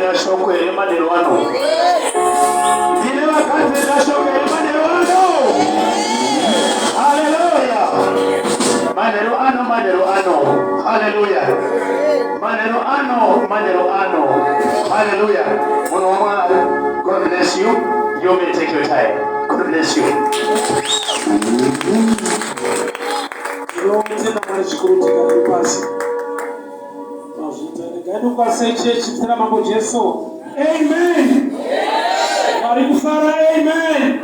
ndashokwe madero ano. Ndine vakazi ndashokwe madero ano. Hallelujah. Madero ano. Hallelujah. Madero ano. Hallelujah. God bless you. You may take your time. God bless you. Amen. Amen.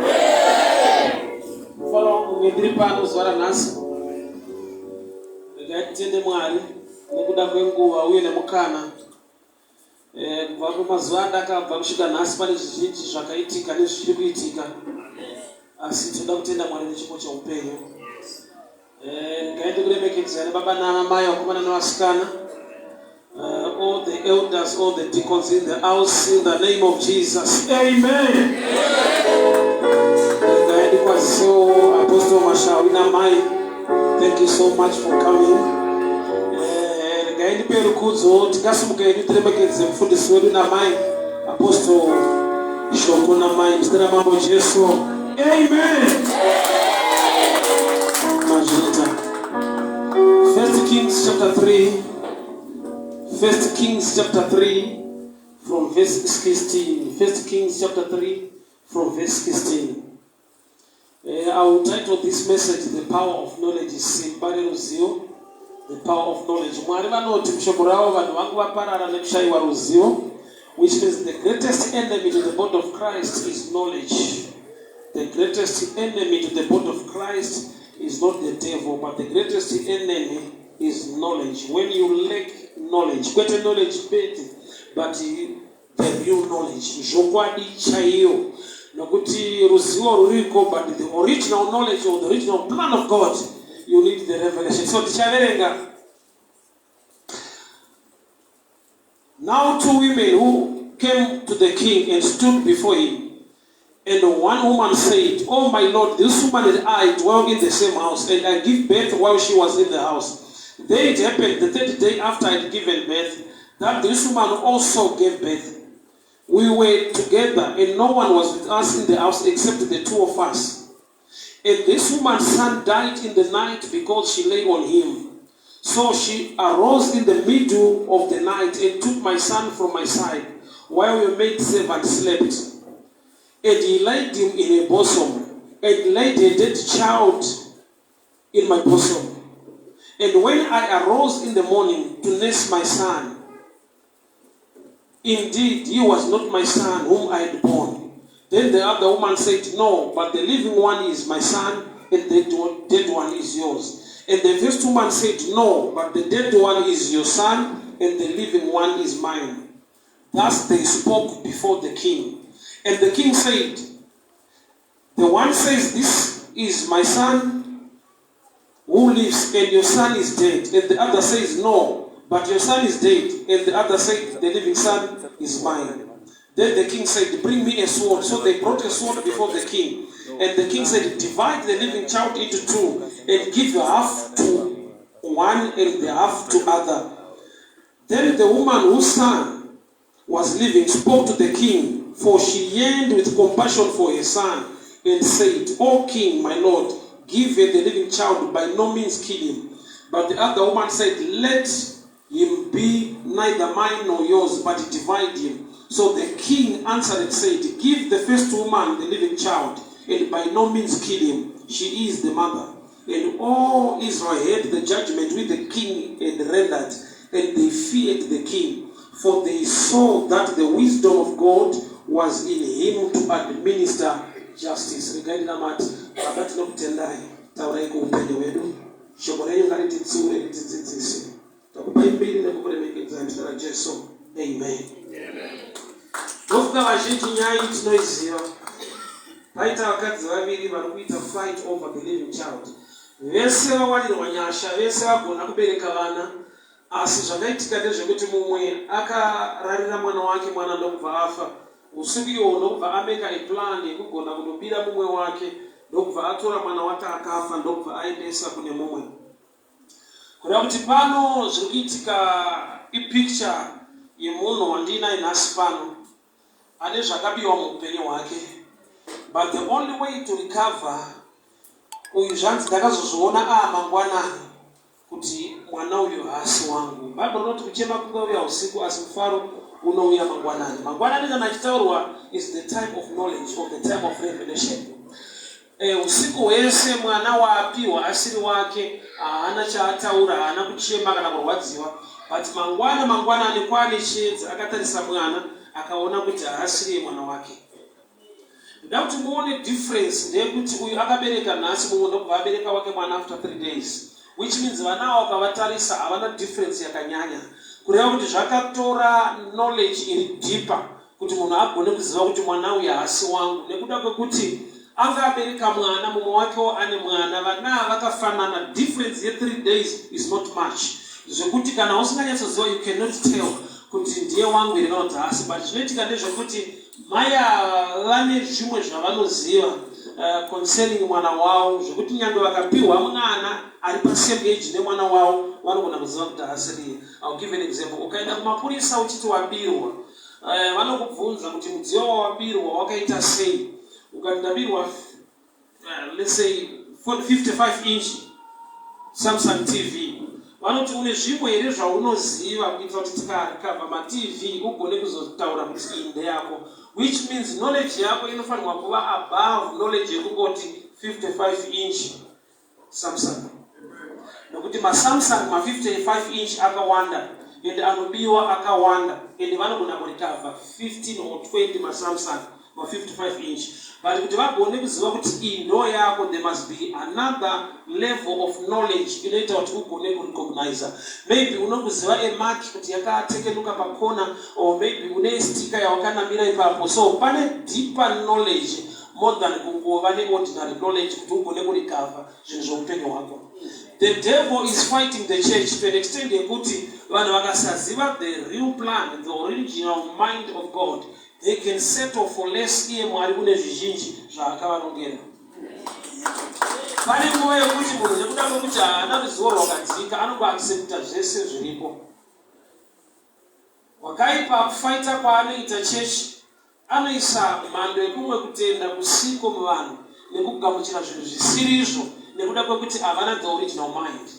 Follow ngedripa uzwara nasi. Ngatende mwari nekuda kwenguva uye nemukana. Kubva kumazuva ndakabva kusvika nhasi pane zvizhinji zvakaitika nezviri kuitika. Asi toda kutenda Mwari nechipo cheupenyu. Ngaende kuremekedzana baba nana mai vakomana nevasikana. All the elders, all the deacons in the house, in the name of Jesus. Amen. Apostle Mashawina Mai, thank you so much for coming. Gaini peru kuzo tikasumuka yedu tiremekedze mfundisi wedu na Mai, Apostle Shokuna Mai, mstera mambo Jesu. Amen. Majita. 1 Kings chapter 3 from verse 16. 1 Kings chapter 3 from verse 16. I will title this message, The Power of Knowledge. The Power of Knowledge. Which means the greatest enemy to the body of Christ is knowledge. The greatest enemy to the body of Christ is not the devil, but the greatest enemy is knowledge. When you lack knowledge, greater knowledge, but the real knowledge. But the original knowledge or the original plan of God, you need the revelation. So now 2 women who came to the king and stood before him. And one woman said, "Oh my Lord, this woman and I dwell in the same house, and I give birth while she was in the house." Then it happened the 3rd day after I had given birth, that this woman also gave birth. We were together, and no one was with us in the house except the two of us. And this woman's son died in the night because she lay on him. So she arose in the middle of the night and took my son from my side, while your maidservant slept. And he laid him in a bosom, and laid a dead child in my bosom. And when I arose in the morning to nurse my son, indeed he was not my son whom I had born. Then the other woman said, "No, but the living one is my son, and the dead one is yours." And the first woman said, "No, but the dead one is your son, and the living one is mine." Thus they spoke before the king. And the king said, "The one says, 'This is my son who lives, and your son is dead.' And the other says, 'No, but your son is dead.' And the other said, 'The living son is mine.' Then the king said, 'Bring me a sword.' So they brought a sword before the king. And the king said, 'Divide the living child into two, and give the half to one and the half to other.' Then the woman whose son was living spoke to the king, for she yearned with compassion for her son, and said, 'O king, my lord, give her the living child, by no means kill him.' But the other woman said, 'Let him be neither mine nor yours, but divide him.' So the king answered and said, 'Give the first woman the living child, and by no means kill him. She is the mother.' And all Israel heard the judgment which the king had rendered, and they feared the king, for they saw that the wisdom of God was in him to administer justice." Regarding that, abati no kutendai taurai ku upendo wedu shoboreyo ngari titsure titsitsisi takubaibili na kukulemekeza mstara Jesu. Amen. Bofuka vazhinji nyaya tinoiziva. Paita vakadzi vaviri vari kuita fight over the living child. Vese vawanirwa nyasha, vese vagona kubereka vana, asi zvakaitika ndezvekuti mumwe akararira mwana wake, mwana ndokubva afa. Usiku iwo ndokubva ameka iplan yekugona kundobira mumwe wake, ndokubva atora mwana wake akafa, ndokubva aendesa kune mumwe. Kureva kuti pano zviri kuitika ipicture yemunhu wandinaye nhasi pano ane zvakabiwa muupenyu hwake, but the only way to recover, uyu zvanzi ndakazozviona mangwanani kuti mwana uyu haasi wangu. Bible rinoti kuchema kungauya usiku asi mufaro unouya mangwanani. Mangwanani kana achitaurwa is the time of knowledge, of the time of revelation. Usiku hwese mwana waapiwa asiri wake, haana chaataura, haana kuchema kana kurwadziwa, but mangwanani kwane chiedza akatarisa mwana akaona kuti haasiri mwana wake. Ndoda kuti muone difference ndeyekuti uyu akabereka nhasi, mumwe ndobva abereka wake mwana after 3 days, which means vana avo ukavatarisa havana difference yakanyanya, kureva kuti zvakatora knowledge iri deeper kuti munhu agone kuziva kuti mwana uyu haasi wangu, nekuda kwekuti anga abereka mwana, mumwe wakewo ane mwana, vana vakafanana, difference ye3 days is not much, zvekuti kana usinganyatsoziva you cannot tell kuti ndiye wangu here kana kuti haasi. But zvinoitika ndezvekuti mai vane zvimwe zvavanoziva concerning mwana wavo, zvekuti nyangwe vakapiwa mwana ari pasame age nemwana wavo vanogona kuziva kuti haasiriye. I'll give an example. Ukaenda kumapurisa uchiti wabirwa, vanokubvunza kuti mudziyo wawabirwa wakaita sei. Ukati ndabirwa let's say 55 inch Samsung TV, vanoti une zvimwe here zvaunoziva kuitira kuti tikarekava matv ugone kuzotaura kuti iyi ndeyako, which means knowledge yako inofanirwa kuva above knowledge yekungoti 55 inch Samsung. Nokuti maSamsung ma55 inch akawanda ende anobiwa akawanda, ende vanogona kurekava 15 or 20 maSamsung ma55 inch. But kuti vagone kuziva kuti iyi ndo yako, there must be another level of knowledge inoita kuti ugone kurecognize. Maybe unokuziva emark kuti yakatekenuka pakona, or maybe une sticker yawakanamira ipapo. So pane deeper knowledge more than kungova neordinary knowledge kuti ugone kurecover zvinhu zveupenyu hwako. The devil is fighting the church to an extent yekuti vanhu vakasaziva the real plan, the original mind of God, they can settle for less iye Mwari kune zvizhinji zvaakavarongera. Pane nguva yekuti munhu nekuda kwekuti haana ruzivo rwakadzika anongoaccepta zvese zviripo. Wakaipa kufaita kwaanoita chechi, anoisa mhando yekumwe kutenda kusiko muvanhu nekugamuchira zvinhu zvisirizvo nekuda kwekuti havana the original mind.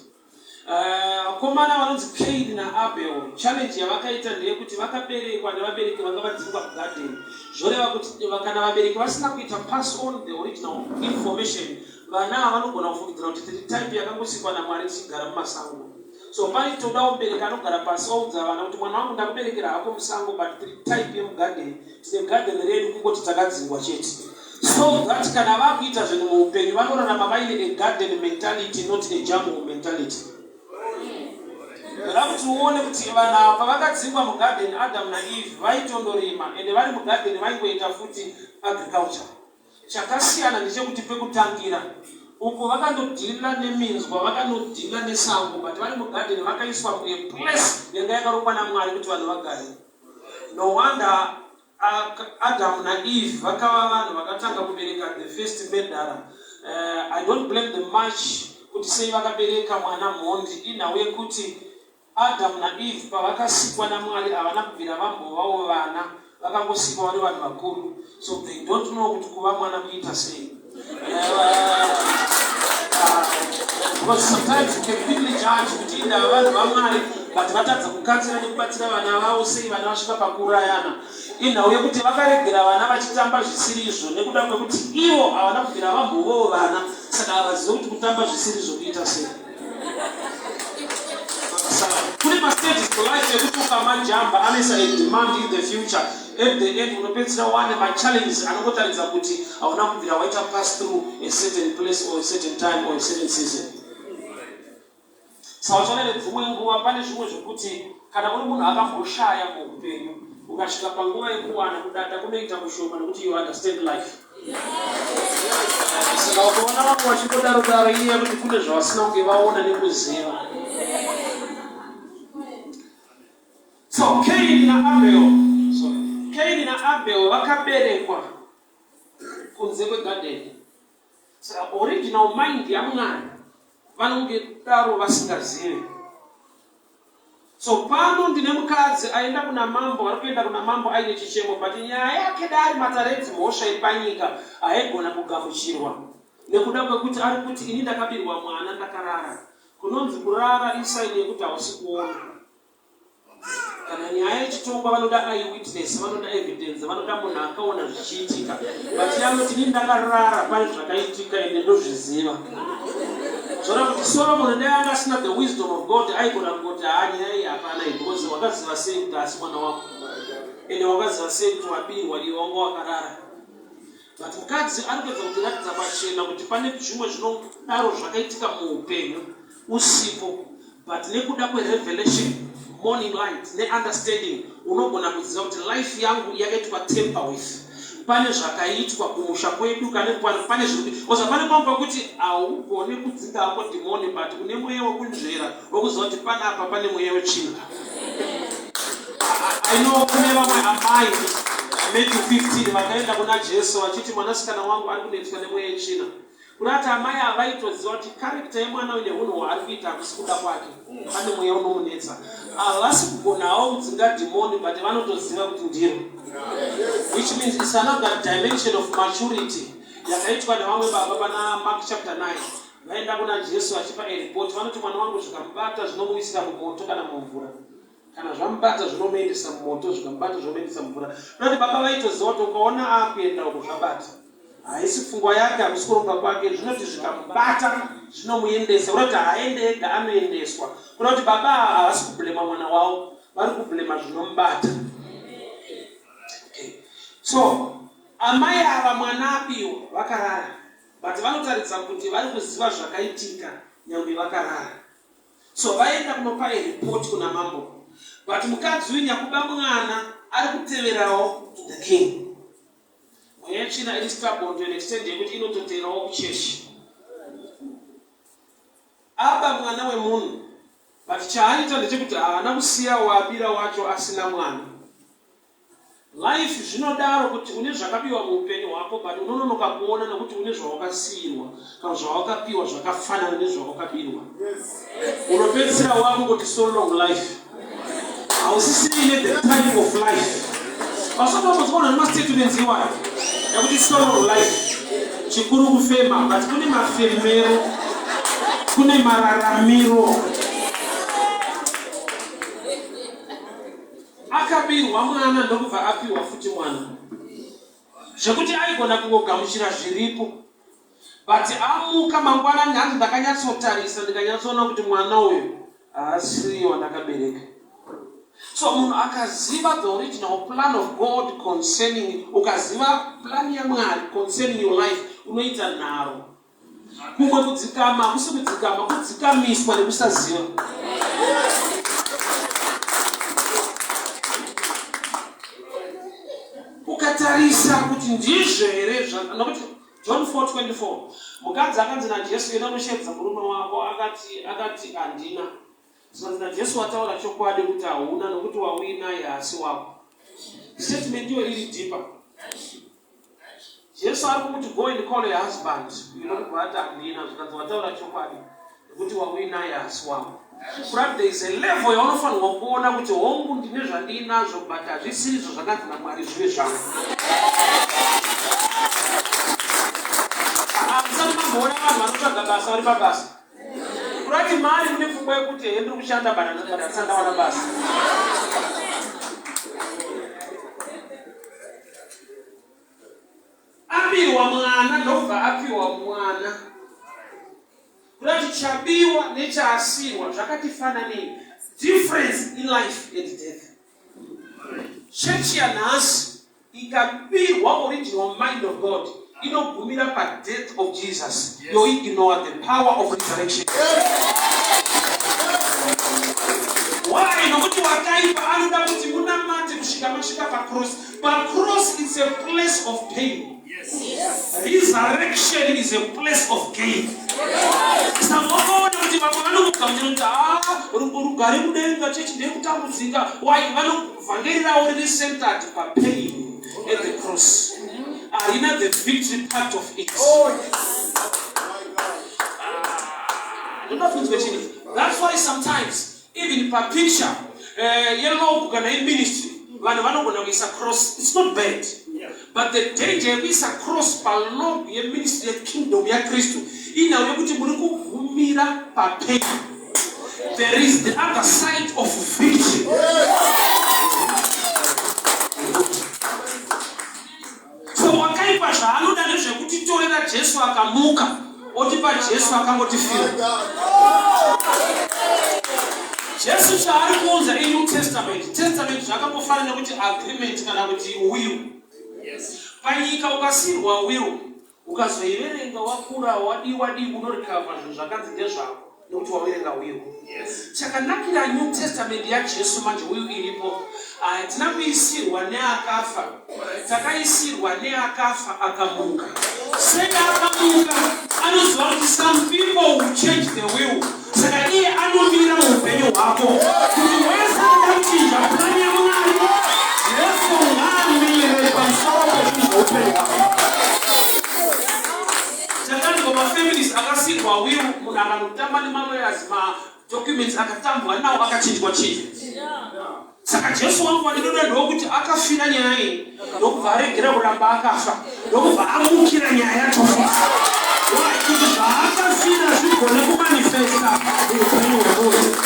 Komana vanonzi Cain naAbel, challenge yavakaita ndeyekuti vakaberekwa nevabereki vakavadzingwa kugarden. Zvoreva kuti kana vabereki vasina kuita pass on the original information, vana vanogona kufungidzira kuti tiri type yakangosikwa naMwari tichigara mumasango. So pane toda mubereki anogara pasi oudza vana kuti mwana wangu ndakuberekera hako musango, but tiri type yemugarden, tine garden redu kungoti takadzingwa chete. So that kana vakuita zvinhu muupenyu vanorarama vaine a garden mentality, not a jungle mentality. Rakuti uone kuti vanhu pavakadzingwa mugarden, Adam naEve vaitondorima, ende vari mugarden vaingoita futi agriculture. Chakasiyana ndechekuti pekutangira uko vakandodhila neminzwa, vakandodhila nesango, but vari mugarden vakaiswa place yanga yakarongwa naMwari kuti vanhu vagare. No wonder Adam naEve vakava vanhu vakatanga kubereka the first murderer. I don't blame them much kuti sei vakabereka mwana mhondi, inhau yekuti Adam naEve pavakasikwa naMwari havana kubvira vambovawo vana, vakangosikwa vari vanhu vakuru. So they don't know kuti kuva mwana kuita sei. Because sometimes you can quickly judge kuti inda vanhu vaMwari, but vatadza kukatsira nekubatsira vana vavo sei vana vasvika pakuurayana. Inhau yekuti vakaregera vana vachitamba zvisirizvo nekuda kwekuti ivo havana kubvira vambovawo vana, saka havazivi kuti kutamba zvisirizvo kuita sei. Kune mastages to life yekuti ukamajamba anoisa a demand in the future. At the end unopedzera wane machallenges anongotaridza kuti hauna kubvira waita pass through a certain place or a certain time or a certain season. Saka dzimwe nguva pane zvimwe zvekuti kana uri munhu akamboshaya muupenyu, ukasvika panguva yekuwana kudada kunoita kushoma nekuti you understand life. Saka ukaona vamwe vachingodaro iye kuti kune zvavasina kunge vaona nekuziva. So Cain na Abel vakaberekwa kunze kwegarden. Saka original mind yaMwari vanonge daro vasingazivi. So pano ndine mukadzi aenda kuna mambo, arikuenda kuna mambo aine chichemo, but nyaya yake dari mataredzi mhosva ipanyika haigona kugamuchirwa. Nekuda kwekuti ari kuti ini ndakabirwa mwana ndakarara. Kunonzi kurara isaini yekuti hausi kuona. Kana nyaya yechitongwa vanoda eyewitness, vanoda evidence, vanoda munhu akaona zvichiitika. But yanoti ini ndakarara pane zvakaitika ende ndozviziva. Zvona kuti Solomon dai anga asina the wisdom of God aigona kungoti nyaya iyi hapana because wakaziva sei kuti asi mwana wako. Ende wakaziva sei kuti wabirwa iwe wanga wakarara. But mukadzi arikuedza kutiratidza pachena kuti pane zvimwe zvinodaro zvakaitika muupenyu usipo, but nekuda kwerevelation, morning light neunderstanding unogona kuziva kuti life yangu yakaitwa temper with. Pane zvakaitwa kumusha kwedu pane zviri pane kwamba kuti haugone kudzingako dhimoni, but une mweya wekunzvera wekuziva kuti panapa pane mweya wetsvina. I know kune vamwe amai Matthew 15 vakaenda kuna Jesu vachiti mwanasikana wangu ari kunetswa nemweya wetsvina. Kunati amai avaitoziva kuti character yemwana uine hunhu hwaari kuita hakusi kuda kwake, pane mweya unomunetsa. Havasi kugonawo kudzinga dhimoni, but vanotoziva kuti ndiro. Which means it's another dimension of maturity. Yakaitwa nevamwe baba pana Mark chapter 9. Vaenda kuna Jesu vachipa report, vanoti mwana wangu zvikamubata zvinomuisira mumoto kana mumvura. Kana zvamubata zvinomuendesa mumoto, zvikamubata zvinomuendesa mumvura. Kunoti baba vaitoziva kuti ukaona akuenda uko zvabata. Haisi pfungwa yake, hakusi kurumba kwake, zvinoti zvikamubata zvinomuendesa. Kunoti haaende ega, anoendeswa. Kunoti baba havasi kublema mwana wavo, vari kublema zvinomubata. So, amai ava mwana apiwa vakarara, but vanotaridza kuti vari kuziva zvakaitika nyangwe vakarara. So vaenda kunopa report kuna mambo, but mukadzi uyu nyakuba mwana ari kuteverawo to the king. Mweya wetsvina iri stubborn to an extent yekuti inototeverawo kuchechi. Aba mwana wemunhu, but chaanoita ndechekuti haana kusiya waabira wacho asina mwana. Life zvinodaro kuti une zvakapiwa muupenyu hwako, but unononoka kuona nekuti une zvawakasiyirwa kana zvawakapiwa zvakafanana nezvawakabirwa. Unopedzisira wakungoti so long life. Hausisiri the type of life. Vasotombozona nemastatements iwayo ekuti so long life. Chikuru kufema, but kune mafemero, kune mararamiro. Akabirwa mwana ndokubva apiwa futi mwana. Zvekuti aigona kungogamuchira zviripo. But amuka mangwanani hanzi ndakanyatsotarisa ndikanyatsoona kuti mwana uyu haasi wandakabereka. So munhu akaziva the original plan of God concerning, ukaziva plan yaMwari concerning your life, unoita nharo. Kumwe kudzikama, hakusi kudzikama, kudzikamiswa nekusaziva. Ukatarisa kuti ndizvo here nokuti John 4:24 mukadzi akanzi naJesu enda unoshedza murume wako akati handina. Saka Jesu wataura chokwadi kuti hauna nokuti wawina haasi wako. Statement iyo iri deeper. Jesu ari kumuti go and call your husband. Inokubata handina zvikanzi wataura chokwadi nokuti wawina haasi wako. But there is a level yaunofanirwa kuona kuti hongu ndine zvandinazvo but hazvisiri izvo zvakanzi naMwari zvive zvangu. Musati mamboona vanhu vanotsvaga basa vari pabasa. Kurati mari mune pfungwa yekuti ndiri kushanda but ndawana basa. Apiwa mwana ndobva apiwa mwana. Kurati chabiwa nechaasirwa zvakatifananei. Difference in life and death. Chechi yanhasi ikabirwa original mind of God inogumira padeath of Jesus. You ignore the power of resurrection. Why? Nokuti wakaipa anoda kuti munamate kusvika masvika pacross. Pacross is a place of pain. Resurrection is a place of gain. Sambona kuti vamwe vanomugamuchira kuti rugare mudenga chechi ndekutambudzika. Why? Vanovhangerirawo riri centered papain at the cross. Arina the victory part of it. That's why sometimes, even per picture, yellow kana ministry vanhu vanogona kuisa cross. It's not bad, but the danger yekuisa cross palog yeministry yekingdom yakristu inhau yekuti muri kuvhumira papain. There is the other side of victory. So wakaipa zvaanoda nezvekutitorera Jesu akamuka otipa Jesu akangotifira. Jesu chaari kuunza iNew Testament zvakafanana kuti agreement kana kuti will. Panyika ukasirwa will ukazoiverenga wakura wadiwa unorikava zvinhu zvakanzi ndezvako nokuti waverenga will. Chakanakira New Testament yaJesu manje will iripo. Hatina kuisirwa neakafa, takaisirwa neakafa akamuka. Saka akamuka anoziva kuti some people will change the will. Saka iye anomira muupenyu hwako kuti wese akachinja plani yaMwari Jesu ngaamire pamusoro pezvinhu zveupenyu hwako. Chakati mafamilies akasirwa will munhu akanotamba nemalawyers documents akatambwa nawo akachinjwa chinji. Saka Jesu wangu wanidoda ndokuti akafira nyaya iyi ndokubva aregera kuramba akafa ndokubva amukira nyaya yacho kuti zvaakafira zvigone kumanifesta muupenyu hwemunhu.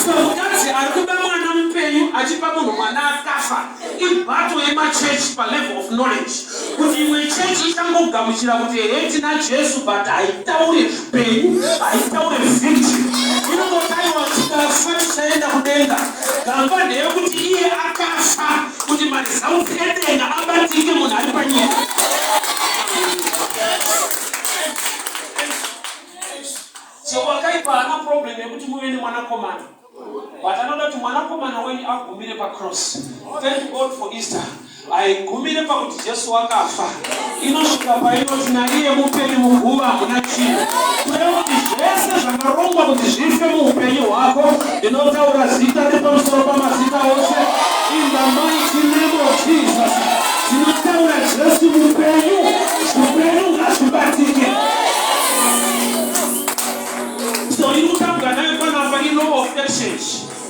So mukadzi ari kuba mwana mupenyu achipa munhu mwana akafa ibato yemachechi palevel of knowledge kuti imwe chechi ichangogamuchira kuti hetina Jesu but haitaure zvipenyu haitaure victory. Inongotaiwa tikafa tichaenda kudenga. Gamba ndeyekuti iye akafa kuti maresults edenga abatike munhu ari panyika. So wakaipa hana problem yekuti muve nemwanakomana, but anoda kuti mwanakomana wenyu agumire pacross. Thank God for Easter. Aigumire pakuti Jesu wakafa. Inosvika painoti naiye mupenyu muguva hamuna chinhu. Kureva kuti zvese zvakarongwa kuti zvife muupenyu hwako ndinotaura zita repamusoro pamazita ose. In the mighty name of Jesus. Ndinotaura Jesu mupenyu, upenyu ngazvibatike. So inotambwa nayo panapa law of exchange.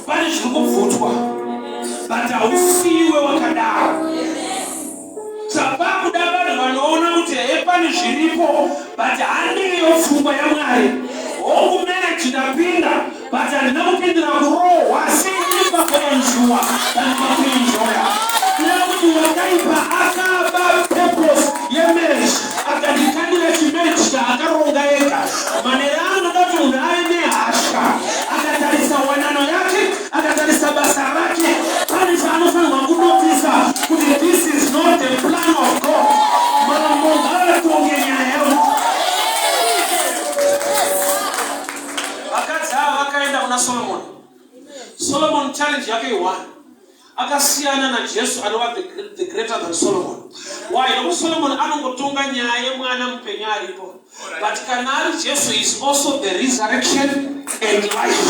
Pane zviri kubvutwa, but hausiwe wakadaro. Saka kuda vanhu vanoona kuti pane zviripo but handiyo pfungwa yaMwari. Hongu marriage ndapinda but handina kupindira kurohwa seipa kuenjuwa kana pakuenjoya. Kureva kuti wakaipa akaba purpose yemarriage akandikandira chimarriage chaakaronga ega. Maneno anoda kuti munhu ave nehasha akatarisa wanano yake akatarisa basa rake. Pane chaanofanirwa kunotisa kuti this is not the plan of God. Mana Mungu aratonge nyaya yao. Vakadzi ava vakaenda kuna Solomon. Solomon challenge yake iwana. Akasiyana na Jesu anova the greater than Solomon. Why? Nokuti Solomon anongotonga nyaya yemwana mupenyu aripo. But kanari Jesu is also the resurrection and life.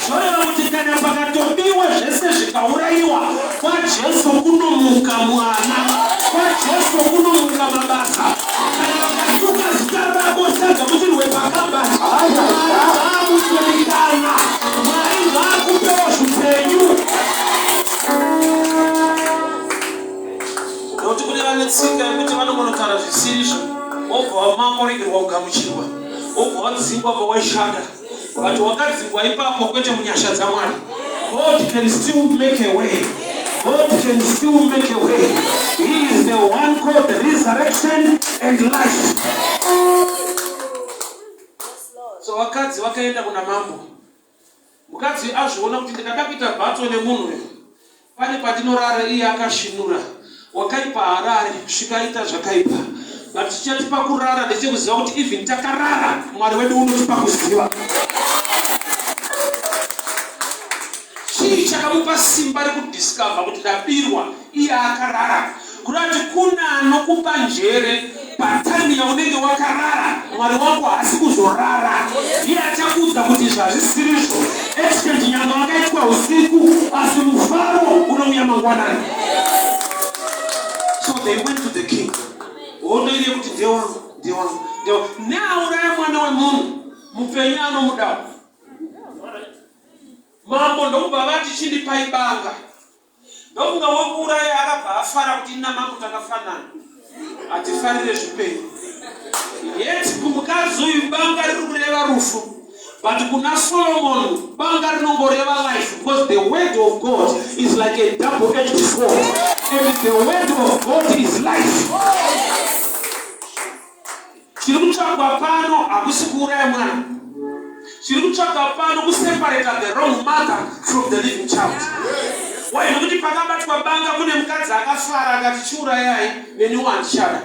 Zvoreva kuti kana pakatobiwa zvese zvikaurayiwa kwaJesu kunomuka mwana, kwaJesu kunomuka mabasa. Kana vakatuka zita rako sagamutirwe pakabata amutolikana Mwari ngaakupewa zvipenyu. Nokuti kune vane tsika yekuti vanongonotaura zvisirizvo obva wamakoregerwa kugamuchirwa obva wadzingwa pawaishanda but wakadzingwa ipapo kwete munyasha dzaMwari. God can still make a way. God can still make a way. He is the one called the resurrection and life. So wakadzi wakaenda kuna mambo. Mukadzi azviona kuti ndikada kuita bhato nemunhu uyu pane patinorara iye akashinura. Wakaipa harari svikaita zvakaipa. But tichatipa kurara ndechekuziva kuti even takarara Mwari wedu unotipa kuziva. Chii chakamupa simba rekudiscover kuti ndabirwa iye akarara. Kurati kuna anokupa njere patani yaunenge wakarara Mwari wako haasi kuzorara. Iye achakuudza kuti zvazvisirizvo. Exchange nyanga wakaitwa usiku asi mufaro unouya mangwanani. So they went to the king. Onoire kuti ndiye wangu. Neauraya mwana wemunhu mupenyu anomudawo. mambo ndokubva vati chindipai banga. Ndokunga wokuuraya akabva afara kuti ina mambo takafanana. Atifarire zvipenyu. Yet kumukadzi uyu banga riri kureva rufu. But kuna Solomon banga rinongoreva life, because the word of God is like a double-edged sword. And the word of God is life. Chiri kutsvagwa pano hakusi kuuraya mwana. Chiri kutsvagwa pano kuseparate the wrong mother from the living child. Why? Nokuti pakabatwa banga kune mukadzi akafara akati chiurayai neniwo handichada.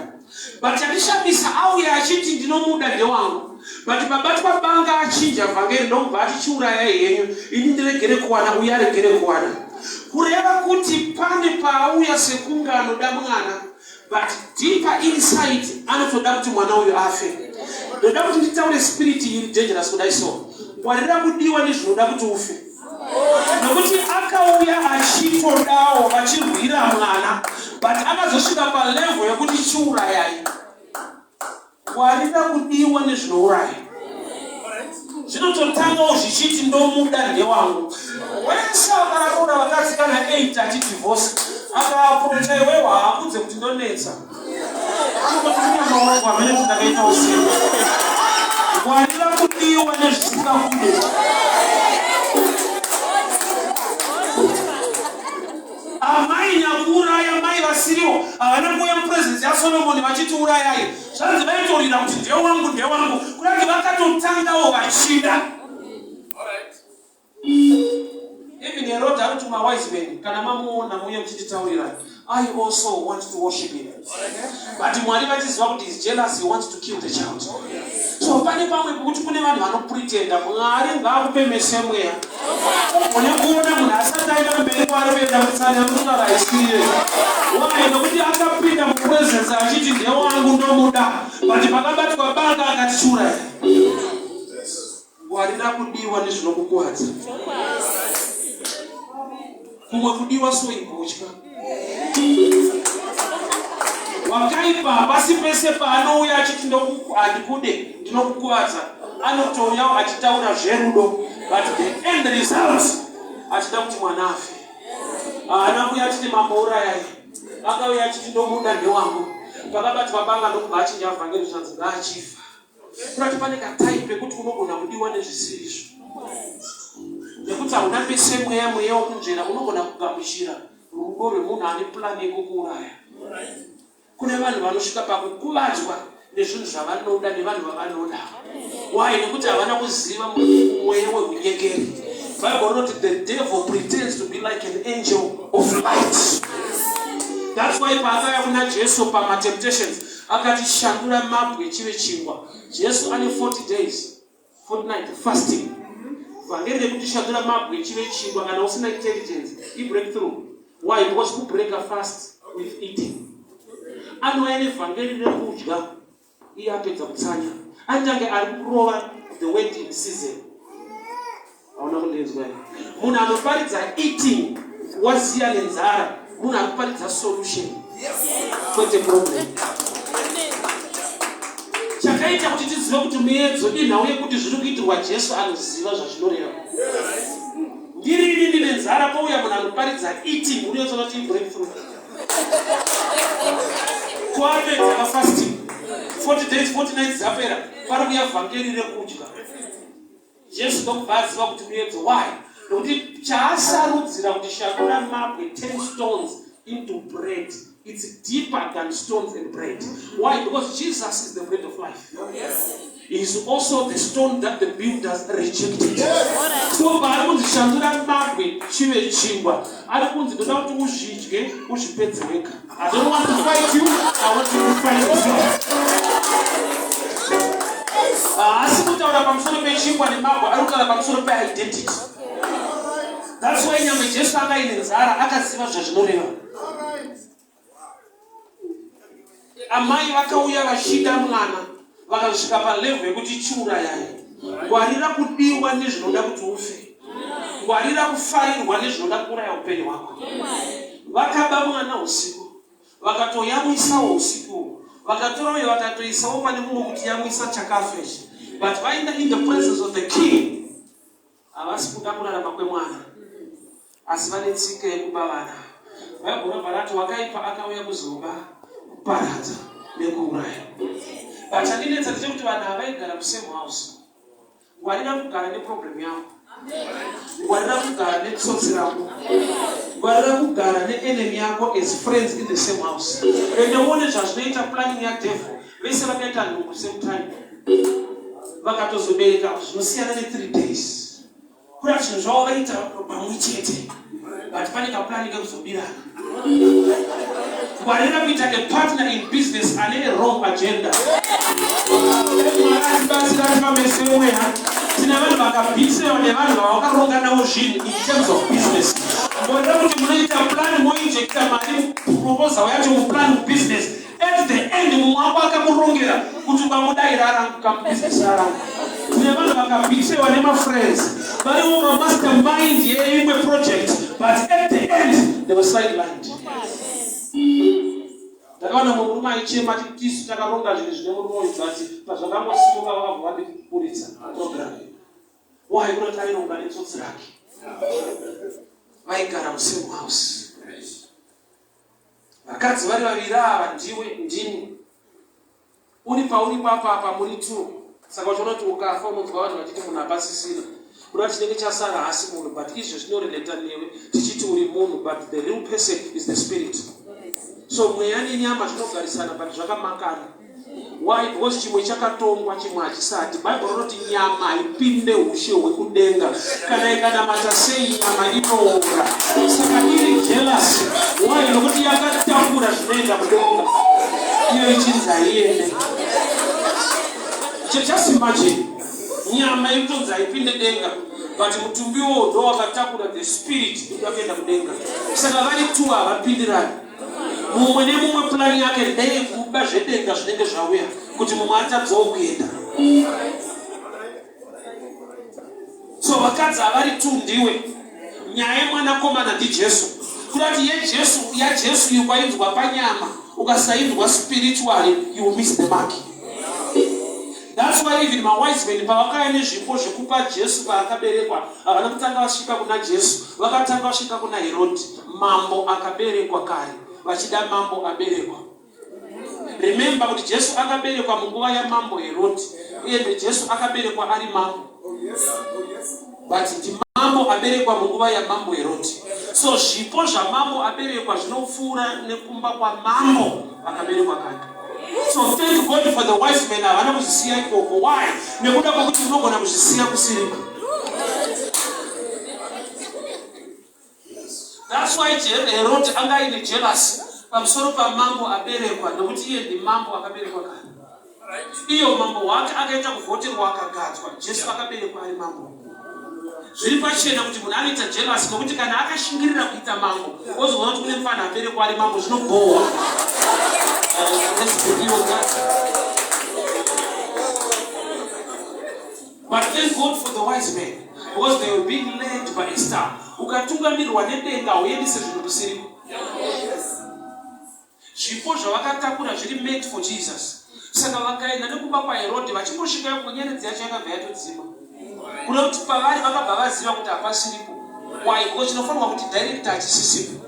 But yakishamisa auya achiti ndinomuda ndewangu. But pabatwa banga achinja vhangeri ndobva ati chiurayai henyu ini ndiregere kuwana uye aregere kuwana. Kureva kuti pane paauya sekunge anoda mwana, but deeper inside anotoda kuti mwana uyu afe. Ndoda kuti nditaure spirit iri dangerous kudai so. Warira kudiwa nezvinoda kuti ufe. Nokuti akauya achitodawo vachirwira mwana, but akazosvika palevel yekuti chiurayai. Warira kudiwa nezvinouraya. Zvinototangawo zvichiti ndomuda ndewangu. Wese akararoora vakadzi kana 8 achidivorce. Akaprota iwewe haakudze kuti ndonetsa. Anototumira mawangu amene kuti ndakaita usiku. Warira kudiwa nezvisingakude. Amai nyakuuraya mai vasiriwo havana kuuya mupresence yaSolomoni vachiti urayai. Zvanzi vaitorira kuti ndewangu ndewangu. Kurati vakatotangawo vachida. Even Herod anotuma wise men kana mamuona muuye muchititaurira. I also want to worship him. But Mwari vachiziva kuti is jealous, he wants to kill the child. So pane pamwe pokuti kune vanhu vanopretenda Mwari ngaakupe meso emweya. Une kuona munhu asati aenda mberi kwari kuenda kutsanya musingaraisire. Why? Nokuti akapinda mupresence achiti ndewangu ndomuda. But pakabatwa banga akati chiuraya. Warira kudiwa nezvinokukuwadza. Kumwe kudiwa soimbotya. Wakaipa pasi pese paanouya achiti handikude ndinokukuwadza, anotouyawo achitaura zverudo, but the end result achida kuti mwana afe. Haana kuuya achiti mambo urayai, akauya achiti ndomuda ndewangu. Pakabatwa banga ndokubva achinja vhangeri zvanzi ngaachifa. Kurati pane kataipi pekuti unogona kudiwa nezvisiri izvo. Nekuti hauna pese mweya wokunzvera unogona kugamuchira rudo rwemunhu ane plani yekukuuraya. Kune vanhu vanosvika pakukuvadzwa nezvinhu zvavanoda nevanhu vavanoda. Why? Nekuti havana kuziva mweya wehunyengeri. Bible wrote the devil pretends to be like an angel of light. That's why paakauya kuna Jesu pamatemptations akati shandura mabwe chive chingwa. Jesu ane 40 days, 40 nights fasting. Vhangeri rekuti shandura mabwe chive chingwa kana usina intelligence break through. Why? Because who break a fast with eating. Anouya nevhangeri rekudya iye apedza kutsanya. Anjange ari kurova the wedding season. Hauna kundenzwa here. Munhu anoparidza eating waziya nenzara. Munhu anoparidza solution. Kwete problem. Chakaita kuti tizive kuti muedzo inhau yekuti zviri kuitirwa Jesu anoziva zvazvinoreva. Ndiri ndine nzara pouya munhu anoparidza eating unotona kuti breakthrough. Kwapedza kafasting 40 days 40 nights zapera pari kuya vhangeri rekudya. Jesu ndokubva aziva kuti muedzo. Why? Nokuti chaasarudzira kuti shandura mabwe 10 stones into bread, it's deeper than stones and bread. Why? Because Jesus is the bread of life. He is also the stone that the builders rejected. So paari kunzi shandura mabwe chive chingwa, ari kunzi ndoda kuti uzvidye uzvipedze wega. I don't want to fight you, I want you to fight yourself. Asi kutaura pamusoro pechingwa nemabwe ari kutaura pamusoro peidentity. That's why nyama Jesu akaine nzara akaziva zvazvinoreva. Amai vakauya vachida mwana vakasvika palevel yekuti chiurayai. Warira kudiwa nezvinoda kuti ufe. Warira kufarirwa nezvinoda kuuraya upenyu hwako. Vakaba mwana usiku, vakatoyamwisawo usiku, vakatorawo vakatoisawo pane mumwe kuti yamwisa chakafu ichi. But vaenda in the presence of the king, Avasi kuda kurarama kwemwana. Asi vane tsika yekuba vana. Bhaibheri bharati wakaipa akauya kuzoba kuparadza nekuuraya. Chandinetsa ndechekuti vanhu havaigara kusame house. Warida kugara neproblem yako. Warida kugara netsotsi rako. Warida kugara neenemy yako as friends in the same house. Ende uone zvazvinoita planning yadevil. Vese vakaita nhungu same time. Vakatozobereka zvinosiyana ne3 days. Kuna chinhu zvawakaita pamwe chete. But pane kaplanning kekuzobirana. Warida kuita a partner in business ane a wrong agenda. Tina vanhu vakabhisewa nevanhu vavakaronga navo zvinhu in terms of business. Warida kuti munoita plan moinjecta mari proposal yacho muplan business. At the end mumwe wako akakurongera kuti ukamudaira aranguka mubusiness arangu. Tina vanhu vakabhisewa nemafriends variwo mamastermind yeimwe project, but at the end they were sidelined. Ndakaona murume aichema tisu takaronga zvinhu zvine murume but pazvakangosimuka vakabva vandipuritsa program. Why kunoti aironga netsotsi rake. Vaigara musame house. Vakadzi vari vaviri ava ndiwe ndini. Uri pauri papapa muri 2. Saka uchiona kuti ukafa unonzwa vanhu vachiti munhu hapasisina. Kuna chinenge chasara hasi munhu, but izvo zvinorelata newe tichiti uri munhu, but the real person is the spirit. So mweya nenyama zvinogarisana but zvakamakana. Why? Because chimwe chakatongwa chimwe hachisati. Bhaibheri rinoti nyama haipinde ushe hwekudenga. Kana ikanamata sei nyama inoora. Saka iri jealous. Why? Nokuti yakatakura zvinoenda mudenga. Iyo ichinzi haiende. Just imagine. Nyama inotonzi haipinde denga. But mutumbiwo ndo wakatakura the spirit ikaenda mudenga. Saka vari 2 havapindirani. Mumwe nemumwe plani yake ndeyekuba zvedenga zvinenge zvauya kuti mumwe atadzawo kuenda. So vakadzi havari 2 ndiwe. Nyaya yemwanakomana ndiJesu. Kurati yaJesu iyi kwainzwa panyama ukasainzwa spiritually you will miss the mark. That's why even my wise men pavakaya nezvipo zvekupa Jesu paakaberekwa havana kutanga vasvika kuna Jesu, vakatanga vasvika kuna Herodi. Mambo akaberekwa kare vachida mambo aberekwa. Remember kuti Jesu akaberekwa munguva yamambo Herodi, uye Jesu akaberekwa ari mambo. But ndi mambo aberekwa munguva yamambo Herodi. So zvipo zvamambo aberekwa zvinopfuura nekumba kwamambo akaberekwa kare. So thank God for the wise men havana kuzisiya ikoko. Why? Nekuda kwokuti unogona kuzisiya kusiripa. That's why Herod anga ine jealous pamusoro pamambo aberekwa nokuti iye ndi mambo akaberekwa kare. Iyo mambo wake akaita kuvhoterwa akagadzwa. Jesu akaberekwa ari mambo. Zviri pachena kuti munhu anoita jealous nokuti kana akashingirira kuita mambo ozoona kuti kune mufana aberekwa ari mambo zvinobohwa. But thank God for the wise men because they were being led by a star. Ukatungamirwa nedenga uendise zvinhu kusiri. Zvipo zvavakatakura zviri made for Jesus. Saka vakaenda nekuba kwaHerodhi vachingosvika kunyeredzi yacho yakabva yatodzima. Kuna kuti pavari vakabva vaziva kuti hapasiripo. Why? Because chinofanirwa kuti director achisisipo.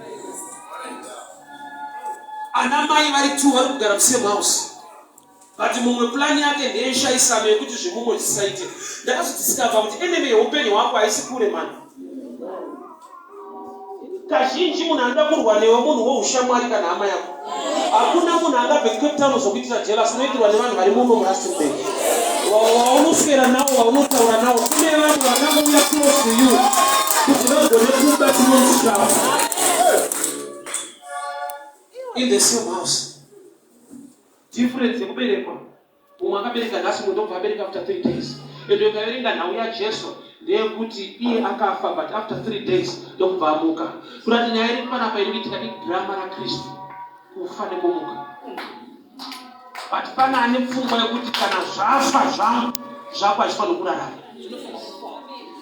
Ana mai vari 2 vari kugara kusame house. But mumwe plani yake ndeyeshaisano yekuti zvimumwe zvisaite. Ndakazodiscover kuti enemy yeupenyu hwako haisi kure mani. Kazhinji munhu anoda kurwa newe munhu woushamwari kana hama yako. Hakuna munhu angabve Cape Town uzokuitira jealous unoitirwa nevanhu vari muno muRustenburg. Waunoswera navo, waunotaura navo, kune vanhu vakangouya close to you kuti vagone kuba chimwe chavo. In the same house. Difference yekuberekwa. Umwe akabereka nhasi mumwe ndobva abereka after 3 days. Ende ukaverenga nhau yaJesu ndeyekuti iye akafa but after 3 days ndobva amuka. Kurati nyaya iri panapa inoitika idrama raKristu. Kufa nekumuka. But pana ane pfungwa yekuti kana zvafa zvangu zvako hachifanira kurarama.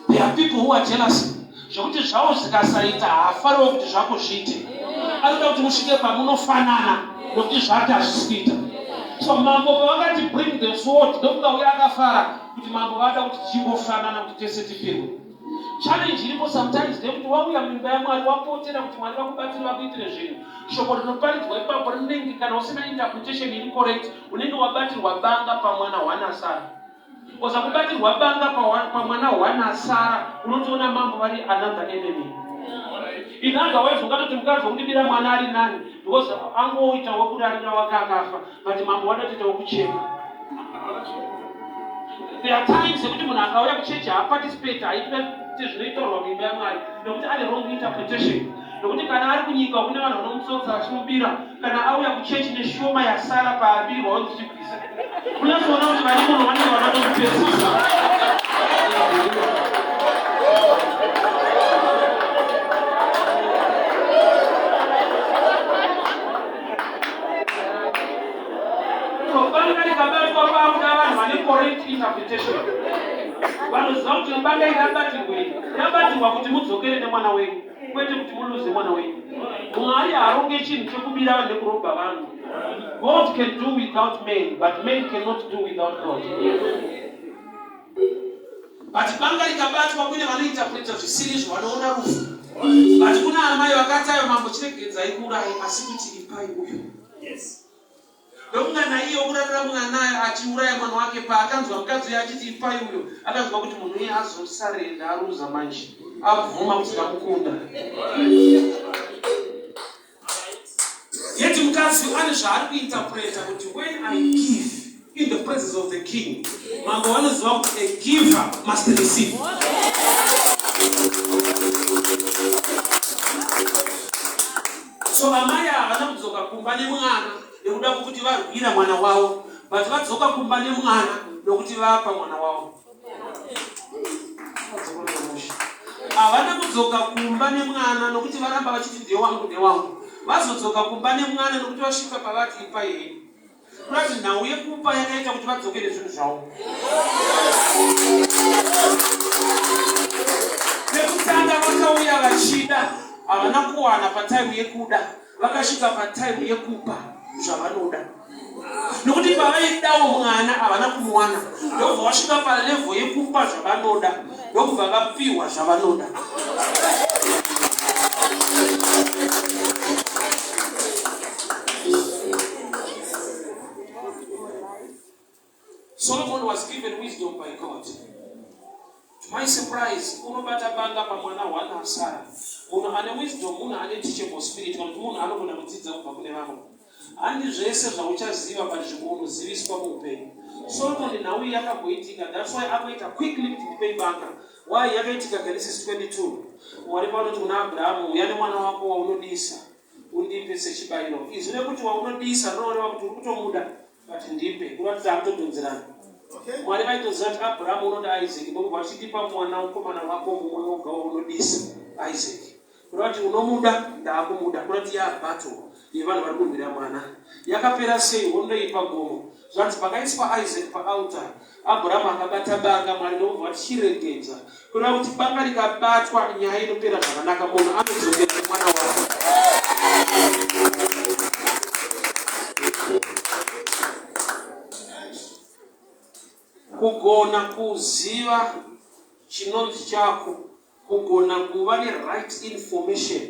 There are people who are jealous. Zvekuti zvavo zvikasaita haafariwo kuti zvako zviite. Anoda kuti musvike pamunofanana nokuti zvake hazvisikuita. So mambo pavakati bring the sword ndokukauya akafara kuti mambo vada kuti tingofanana kuti tese tifirwe. challenge ilipo sometimes ndekuti wauya mimba yaMwari wapotera kuti Mwari vakubatsira vakuitire zvinhu. Shoko rinoparidzwa ipapo rinenge kana usina interpretation iri correct unenge wabatirwa banga pamwana waNasara. Usakubatirwa banga pamwana waNasara unotoona mambo vari another enemy. Inanga wewe ungatoti mkazi ukudibira mwana ari nani because angoita wokurarira wakakafa but mambo wadatoita wokuchema. There are times that when I go to church, I participate. I even don't mimba yaMwari. Nokuti ane wrong interpretation. Nokuti kana ari kunyika kune vanhu vanomutsautsa achimubira kana auya kuchechi neshoma yasara paabirwa wandichibvisa. Unozoona kuti vane munhu vanenge vanotomupedzisa. Correct interpretation. Vanoziva kuti banga yabatirwa kuti mudzokere nemwana wenyu kwete kuti muluze mwana wenyu. Mwari haaronge chinhu chekubira vanhu nekurobha vanhu. God can do without men, but men cannot do without God. But banga rikabatwa kune vanointerpreta zvisiri zvavanoona rufu. But kuna amai vakati ayo mambo chiregedzai kuurayi asi kuti ipai uyu. Yes. Ndomwana iyo kurarira mwana achiuraya mwana wake paakanzwa mukadzi uyo achiti ipai uyo akanzwa kuti munhu uye azosarenda aruza manje abvuma kuti ndamukunda. Yet mukadzi ane zvaari kuinterpreta kuti when I give in the presence of the king mambo vanoziva kuti a giver must receive. So amai havana kudzoka kumba nemwana nekuda kuti varwira mwana wavo, but vadzoka kumba nemwana nokuti vapa mwana wavo. Havana kudzoka kumba nemwana nokuti varamba vachiti ndewangu ndewangu. Vazodzoka kumba nemwana nokuti vasvika pavati ipai henyu. Kurati nhau yekupa yakaita kuti vadzokere zvinhu zvavo. Nekutanga vakauya vachida havana kuwana patime yekuda, vakasvika patime yekupa zvavanoda. Nokuti pavaidawo mwana havana kumuwana, ndobva vasvika palevel yekupa zvavanoda, ndobva vapiwa zvavanoda. Solomon was given wisdom by God. To my surprise, unobata banga pamwana waNasara. Munhu ane wisdom, munhu ane teachable spirit, kana kuti munhu anogona kudzidza kubva kune vamwe. Handi zvese zvauchaziva panzvimbo unoziviswa muupenyu. Solomon nhau yakamboitika, that's why akaita quickly kuti ndipei banga. Why yakaitika Genesis 22. Mwari paunoti kuna Abrahamu, uya nemwana wako waunodisa, undipe sechibayiro. Izvi rekuti waunodisa rinoreva kuti uri kutomuda, but ndipe, kuratidza akutodonzerana. Mwari vaitoziva kuti Abrahamu unoda Isaac, ndobva vachitipa mwana mukomana wako mumwe woga waunodisa, Isaac. Kurati unomuda, ndaakumuda, kurati yabattle yevanhu vari kurwira mwana. Yakapera sei hondo ipagomo. Zvanzi pakaiswa Isaac paaltar, Abrahamu akabata banga, Mwari ndobva vachiregedza. Kureva kuti banga rikabatwa nyaya inopera zvakanaka, munhu anodzokera mwana wake. Kugona kuziva chinonzi chako, kugona kuva right information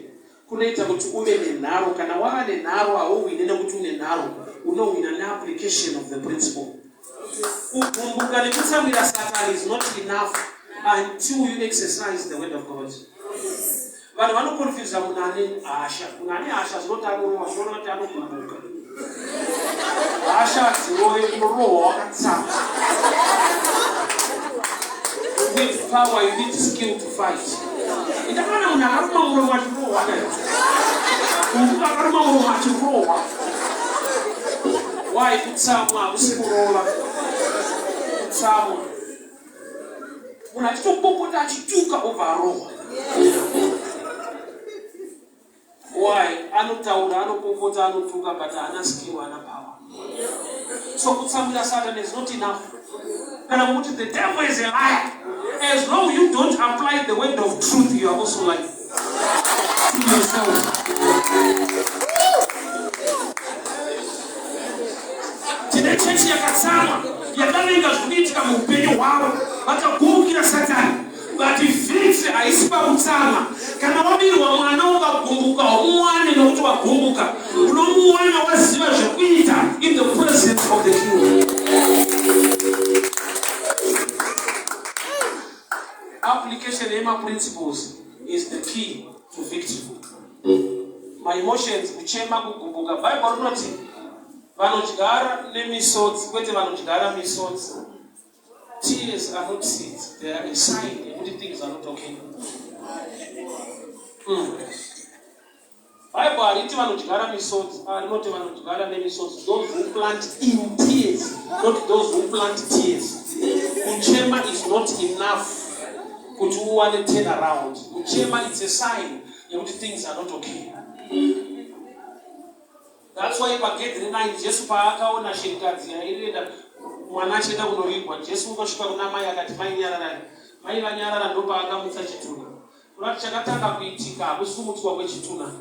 kunoita kuti uve nenharo. Kana wava nenharo hauwine nekuti une nharo, unowina neapplication of the principle. Kukumbuka nekutsamwira Satan is not enough until you exercise the word of God. Vanhu vanokonfyuza munhu ane hasha. Munhu ane hasha zinoti anorohwa, zvinoona kuti anokumbuka. Hasha dzinorohwa wakatsama. You need power, you need skill to fight. Indakana munhu akaruma muromo achirohwa nayo. Munhu akaruma muromo achirohwa. Why? Kutsamwa hakusi kurova. Kutsamwa. Munhu achitopopota achituka obva arohwa. Why? Anotaura, anopopota, anotuka, but haana skill, haana power. So kutsamwira Satan is not enough. Kana kuti the devil is a liar. As long as you don't apply the word of truth, you are also lying to yourself. Tine chechi yakatsama yakavenga zvinoitika muupenyu hwavo vakagumukira Satani vati vhidzi kusama. Kana wabirwa mwana ukagumbuka umwane nokuti wagumbuka. Unomuwana waziva zvekuita in the presence of the king. Application of principles is the key to victory. My emotions, kuchema kugumbuka. Bible noti vanodyara nemisodzi kwete vanodyara misodzi. Tears are not seeds, they are a sign that things are not okay. Bible hariti vanodyara misodzi, not vanodyara nemisodzi. Those who plant in tears, not those who plant tears. Kuchema is not enough. Kuti uwane turn around. Kuchema it's a sign that things are not okay. That's why pagedhi 9 Jesu paakaona shirikadzi yairenda mwana achienda kunovigwa, Jesu ukasvika kuna mai akati mai nyararani. Mai vanyarara ndopaangamutsa chitunha. Kurati chakatanga kuitika hakusi kumutswa kwechituna.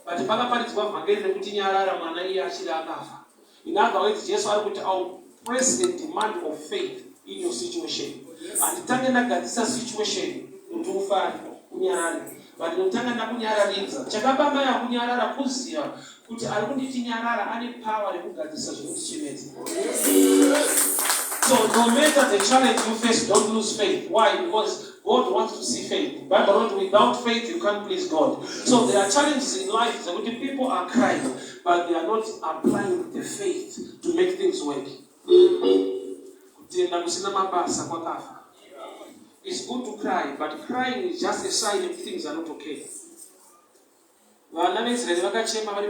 But pakaparidzwa vhangeri rekuti nyarara mwana iye achiri akafa. In other words, Jesu ari kuti I'll press the demand of faith in your situation. Anditange ndagadzisa situation kuti ufare kunyarare. But ndotanga ndakunyararidza. Chakabamba yakunyarara kuziva kuti ari kunditi nyarara ane power rekugadzisa zvinotichemedza. So no matter the challenge you face, don't lose faith. Why? Because God wants to see faith. But without faith, you can't please God. So there are challenges in life that people are crying, but they are not applying the faith to make things work. It's good to cry, but crying is just a sign that things are not okay.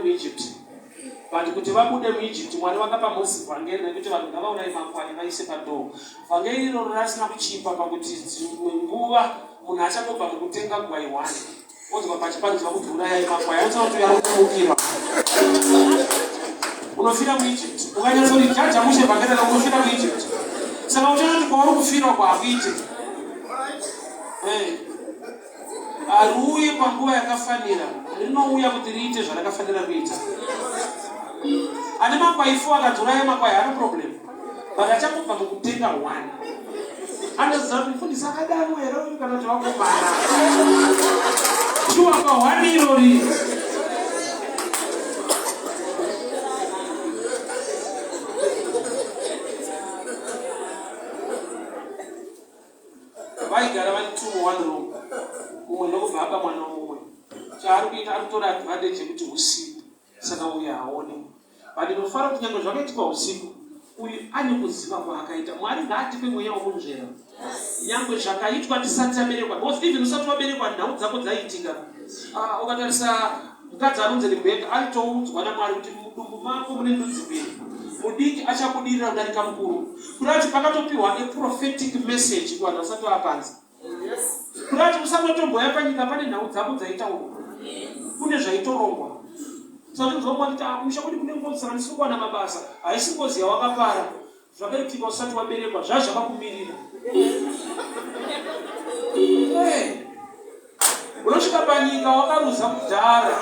Egypt. But kuti vabude muEgypt Mwari vakapa Moses vhangeri rekuti vanhu ngavaurayi makwai vaise padoo. Vhangeri iroro rasina kuchipa pakuti nguva munhu achangobva mukutenga gwai 1 odzwa pachipanidzwa kuti urayai makwai anotsauti yakumukirwa unofira muEgypt ukanyatsori jaja mushe vhangeri unofira muEgypt. Saka uchaona kuti kwauri kufirwa kwakuite hariuye panguva yakafanira, rinouya kuti riite zvarakafanira kuita. Ane makwai 4 akadzuraya makwai haana problem. But achangobva mukutenga 1. Anoziva kuti mufundisi akadaro here uyu kana kuti wakomana. Shuwa pa1 irori. Vaigara vari 2 1 room. Mumwe ndokubva apa mwana mumwe. Chaari kuita ari kutora advantage yekuti usiku. Saka uyu haone. But ndinofara kuti nyange zvakaitika usiku, uyu ane kuziva kwaakaita. Mwari ngaatipe mweya wokunzvera. Nyange zvakaitwa tisati taberekwa. Because even usati waberekwa nhau dzako dzaitika. Ukatarisa mukadzi anonzi Rebeka aritoudzwa naMwari kuti mudumbu mako mune ndudzi mbiri. Mudiki achabudirira kudarika mukuru. Kurati pakatopiwa a prophetic message kuvanhu vasati vapanza. Kurati usatotomboya panyika pane nhau dzako dzaitaurwa. Kune zvaitorongwa. Saka ndizomwa kuti akusha kuti kune ngozi saka ndisiri kuwana mabasa. Haisi ngozi yawakapara. Zvakaitika usati waberekwa zvazvakakumirira. Unosvika panyika wakaruza kudhara.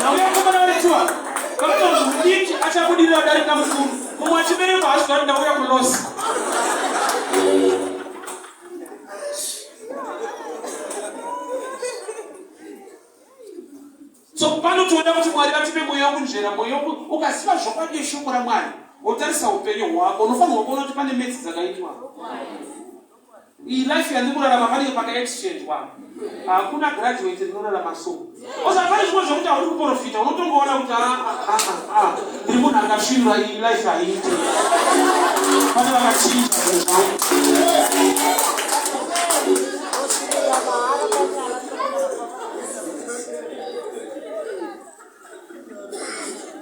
Nauya komana varitiwa. Vakatonzi mudiki achabudirira kudarika mukuru. Mumwe achiberekwa asvika ndauya kulosi. So panotoda kuti Mwari atipe mweya wokunzvera, mweya ukaziva zvokwadi shoko raMwari, wotarisa upenyu hwako, unofanirwa kuona kuti pane metsi dzakaitwa. Iyi life yandiri kurarama pane paka-exchange wako. Hakuna graduate rinorarama so. Osa pane zvimwe zvokuti hauri kuprofita, unotongoona kuti ndiri munhu akasvinura iyi life haiite. Pane vakachinja zvinhu zvangu.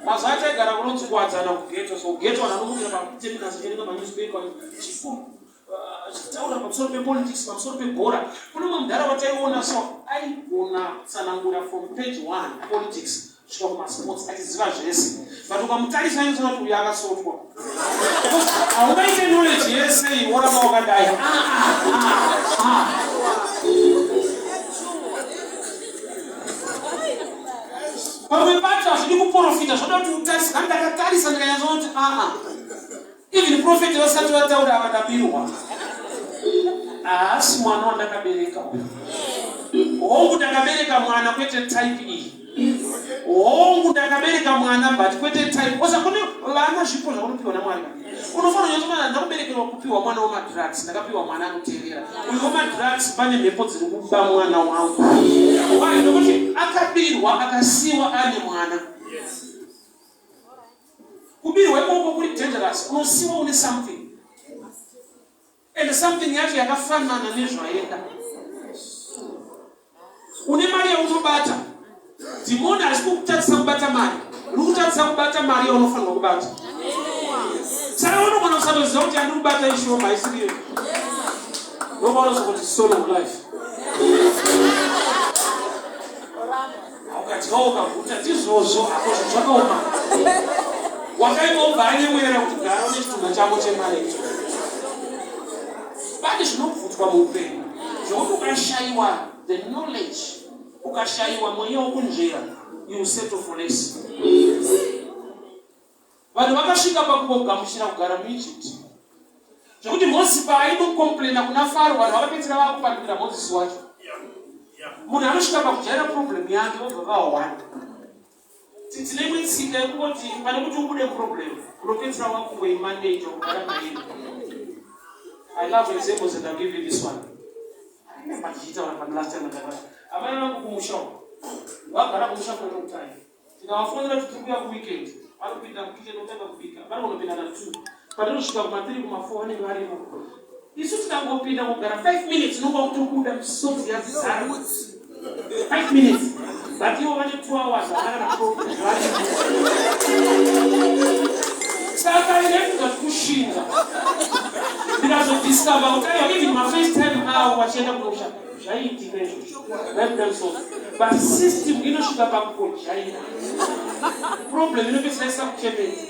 Mazuva ataigara kunonzikuwadzana kugeto, so geto vanomuira pakutemikasa cherenga manewspaper chifumu achitaura pamusoro pepolitics, pamusoro pebhora. Kune mumwe mudhara wataiona so aigona kutsanangura from page 1 politics kusvika kumasports achiziva zvese. But ukamutarisa inoziva kuti uyu akasotwa. Haunaite knowledge yese woramba wakadai. Pamwe pacho hazvidi kuprofita, zvoda kuti utarisa. Kana ndakatarisa ndikanyatsoona kuti even prophet vasati vataura vakabirwa. Haasi mwana wandakabereka uyu. hongu ndakabereka mwana kwete type iyi. Hongu ndakabereka mwana but kwete type. Osa kune vana zvipo zvakunopiwa naMwari. Unofanira kunyatsoona ndakuberekerwa kupiwa mwana wemadrugs, ndakapiwa mwana anoteerera. Uyu wemadrugs pane mhepo dziri kuba mwana wangu. Why? Nokuti akabirwa akasiwa ane mwana. Kubirwa ikoko kuri dangerous. Unosiwa une something. And something yacho yakafanana nezvaenda. Une mari yaunobata. Dhimoni harisi kukutatisa kubata mari. Rikutatisa kubata mari yaunofanirwa kubata. Saka unogona kusazoziva kuti handiri kubata ishoma isiriyo. Nobaunoza kuti soul of life. Ukadya ukaguta ndizvozvo ako zvakaoma. Wakaimobva anyemwerera kuti gara une chitunha chako chemari icho. Pane zvinobvutwa muupenyu zvokuti ukashayiwa the knowledge, ukashayiwa mweya wokunzvera, you will settle for less. Vanhu vakasvika pakugamuchira kugara muEgypt zvokuti Mozisi paainokomplaina kuna Faro, vanhu vakapedzera vakupandukira Mozisi wacho. Munhu anosvika pakujaira problem yake vobva vawana. Tine imwe tsika yekungoti pane kuti ubude problem unopedzera wakungoimandate kugara mairi. I love examples and I'll give you this one. I remember the last time I went to Kumusha. Wakara Kumusha for a long time. Tinawafonera tukibuya ku weekend. Vanopinda mukitchen otanga kubika. Vanopinda na 2. Panosvika kumatiri kuma4 vanenge varimo. Isu tinangopinda kugara 5 minutes nobva kutobuda misodzi yazizara. 5 minutes. But ivo vane 2 hours vakana problem. Saka inefika kushinga. Ndikazodiscover kuti even my first time how wachienda kunosha zvaiitika izvozvo vaibudamsoro but system inosvika pakukojaira problem inopedzisa isa kuchemedza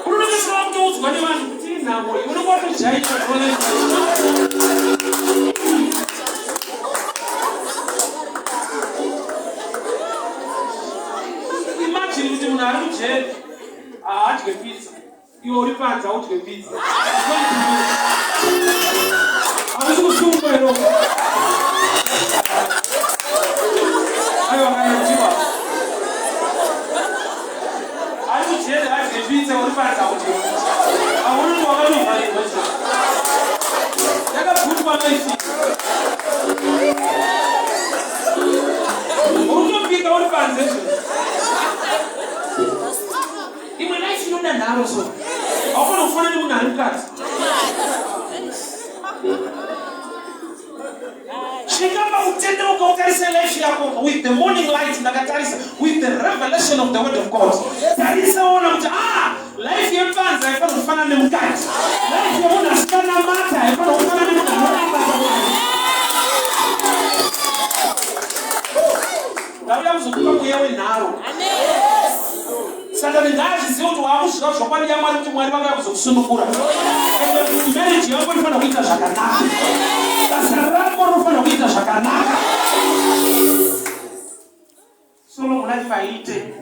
unopedzisa wakutoudzwa nevanhu kuti inhamo unonga watojaira imagine kuti munhu ari mujeri adye pizza. Iwe uri panza udye pizza. Havisi kusunga ero. Aiwa kanatiwa. Ari kujere adye pizza uri panza udye pizza. Hauna wakanovarirwa izvo. Yakabvutwa naifi. Unotopika uri panza izvo. Imwe life inoda nharo so. Haufana kufana nemunhu ari mukati. Chingamba utendeuka utarise life yako with the morning light ndakatarisa with the revelation of the word of God. Tarisa ona kuti life yepanza haifana kufana nemukati. Life yemunhu asikana mata haifana kufana nemunhu anoramba. Ndauya kuzokupa mweya wenharo. Saka ndingazviziva kuti wakusvika zvokwadi yaMwari kuti Mwari vakauya kuzokusunungura. Marriage yako inofanira kuita zvakanaka. Basa rako rinofanira kuita zvakanaka. Solomon life aite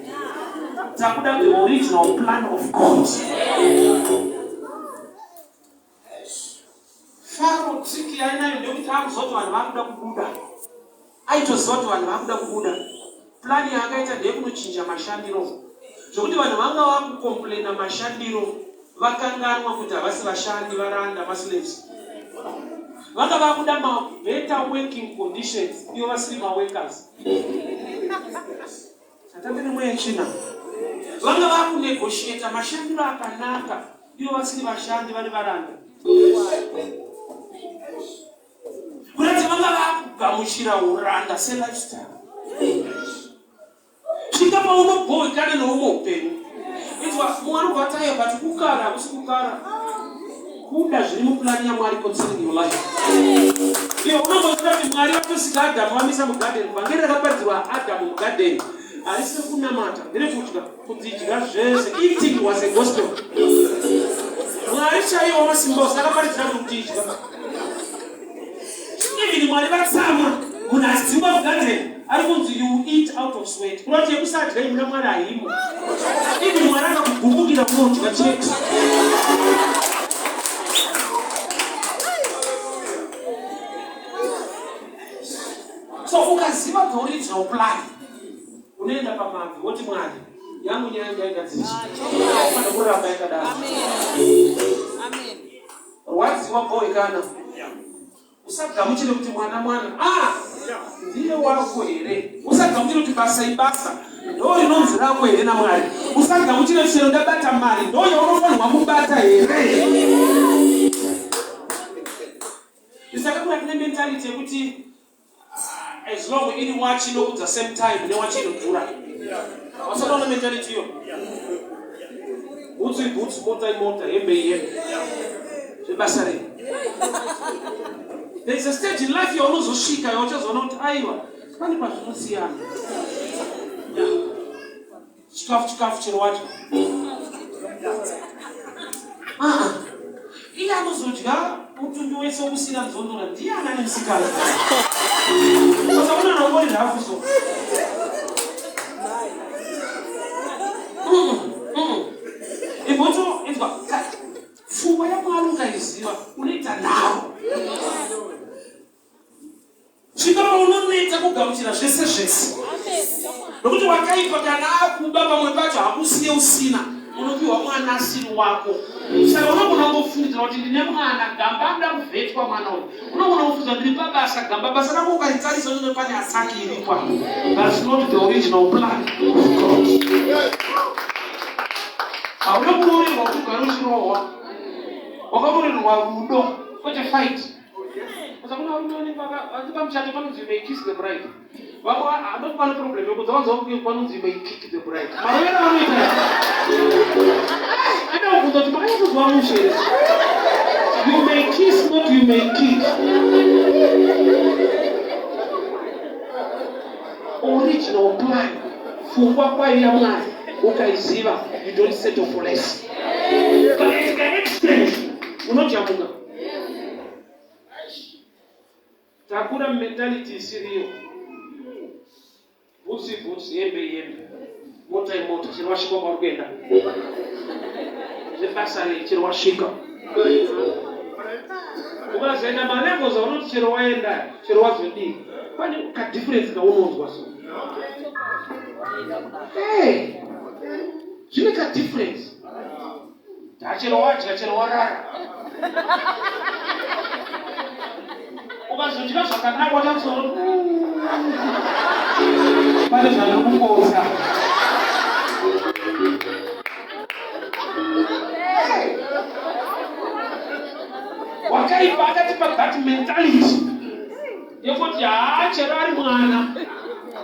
takuda the original plan of God. Faro trick yainayo ndekuti akuzoti vanhu vakuda kubuda. Aitoziva kuti vanhu vakuda kubuda. Plan yaakaita ndeyekunochinja mashandiro. Zvokuti vanhu vanga vakukomplaina mashandiro vakanganwa kuti havasi vashandi varanda maslaves. Vanga vakuda better working conditions ivo vasiri maworkers. Atamene mweya china. Vanga vakunegotiata mashandiro akanaka ivo vasiri vashandi vari varanda. Kurati vanga vakugamuchira uranda selifestyle. Svika paunobohekana neumwe upenyu. Itwa Mwari vataya but kukara usikukara. Kuda zviri mupulani yaMwari concerning your life. Iyo unomboziva kuti Mwari vakutosika Adamu vamisa mugarden. Vangeri rakaparidzirwa Adamu mugarden. Harisi kunamata, nderekudya, kudya zvese. Eating was a gospel. Mwari chaiwo wamasimbosi akaparidzira kuti idya. Even Mwari vatsama munhu asidzingwa mugarden. Ari kunzi you eat out of sweat. Kurati yekusadya imuna Mwari haimo. Even Mwari akakugumbukira kunodya chete. uchiziva the original plan, unoenda pamabvi woti Mwari yangu nyanga ingadziswa kana kuramba yakadaro. Amen. Wadziwa boy kana usagamuchire kuti mwana ndiye wako here. Usagamuchire kuti basa ibasa ndo rinonzi rako here naMwari. Usagamuchire chero ndabata mari ndo yaunofanirwa kubata here. Isakakura kune mentality yekuti as long as you watch it at the same time, you watch it dura. What's the mentality yo? Boots, motor, there is a stage in life you almost shika, you just not aiwa. Funny person see ya. Chikaf chirwacho. Ila muzujga mutundu wese obusina nzondora ndiye anani msikala. Usaona na ngoli hapo so. Iboto itwa fuwa ya mwaluka isiwa unaita nawo. Chikaba unoneta kugamuchira zvese. Nokuti wakaipa kana akubaba mwepacho hakusiye usina. Unopiwa mwana asiri wako. Saka unogona kufungira kuti ndine mwana gamba ndakuvhetwa mwana uyu. Unogona kufungira ndiri pabasa gamba basa rako ukaritarisa kuti pane asaki iripo. That's not the original plan of God. Hauna kuroverwa kuti ugare uchirohwa. Wakaroverwa rudo kwete fight. Saka kuna rudo pamuchato panonzi you may kiss the bride. Vamwe handopane problem yokuti vanzwa kuti panonzi you may kick the bride. Marovera vanoita you may kiss, not you may kick. Original plan. Fungwa kwa ya Mwari ukaiziva, you don't settle for less. Katika extent unojamuka. Takura mentality isiriyo. Butsi yembe. Mota chirwashika marugenda. Zepasare chirwashika. Ukazaenda malengo za unoti chirwaenda, chirwazodi. Kwani ka difference ka unozwa so. Hey. Chine ka difference. Chirwarara. Ukazojika zvakanaka wachatsoro. Pane zvanokukosa. Wakaipa akatipa that mentality yekuti chero ari mwana